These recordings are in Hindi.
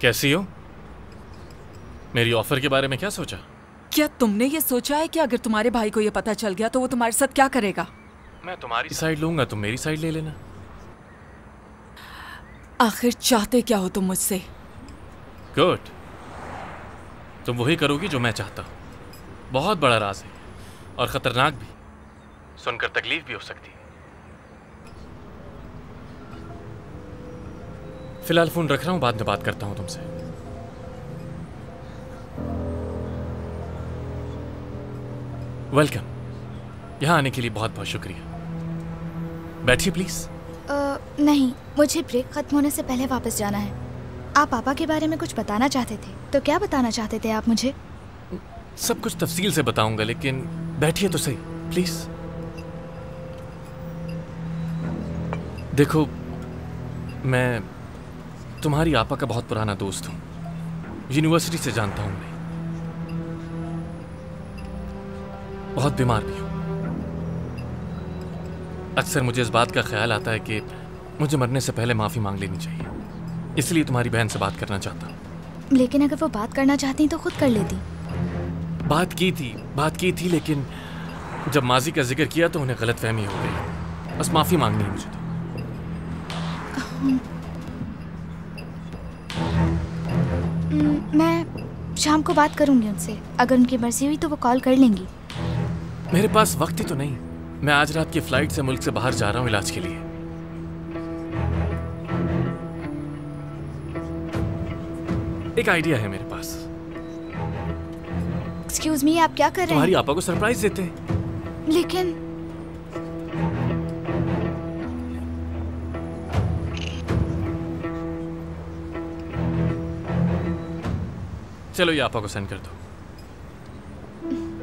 कैसी हो? मेरी ऑफर के बारे में क्या सोचा? क्या तुमने ये सोचा है कि अगर तुम्हारे भाई को ये पता चल गया तो वो तुम्हारे साथ क्या करेगा? मैं तुम्हारी साइड लूंगा, तुम मेरी साइड ले लेना। आखिर चाहते क्या हो तुम मुझसे? गुड, तुम वही करोगी जो मैं चाहता हूँ। बहुत बड़ा राज है और खतरनाक भी, सुनकर तकलीफ भी हो सकती है। फिलहाल फोन रख रहा हूँ, बाद में बात करता हूँ तुमसे। वेलकम। यहाँ आने के लिए बहुत बहुत शुक्रिया। बैठिए प्लीज। नहीं, मुझे ब्रेक खत्म होने से पहले वापस जाना है। आप पापा के बारे में कुछ बताना चाहते थे, तो क्या बताना चाहते थे आप मुझे? सब कुछ तफसील से बताऊंगा, लेकिन बैठिए तो सही प्लीज। देखो, मैं तुम्हारी आपा का बहुत पुराना दोस्त हूँ, यूनिवर्सिटी से जानता हूँ। मैं बहुत बीमार भी हूँ। अक्सर मुझे इस बात का ख्याल आता है कि मुझे मरने से पहले माफ़ी मांग लेनी चाहिए, इसलिए तुम्हारी बहन से बात करना चाहता हूँ। लेकिन अगर वो बात करना चाहती तो खुद कर लेती। बात की थी, लेकिन जब माजी का जिक्र किया तो उन्हें गलतफहमी हो गई। बस माफ़ी मांगनी है मुझे तो। मैं शाम को बात करूंगी उनसे, अगर उनकी मर्जी हुई तो वो कॉल कर लेंगी। मेरे पास वक्त ही तो नहीं। मैं आज रात की फ्लाइट से मुल्क से बाहर जा रहा हूँ इलाज के लिए। एक आइडिया है मेरे पास। एक्सक्यूज मी, आप क्या कर रहे हैं? तुम्हारी आपा को सरप्राइज देते हैं। लेकिन चलो ये आपा को सेंड कर दो।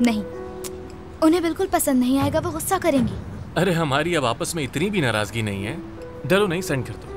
नहीं, उन्हें बिल्कुल पसंद नहीं आएगा, वो गुस्सा करेंगी। अरे हमारी अब आपस में इतनी भी नाराजगी नहीं है, डरो नहीं, सेंड कर दो।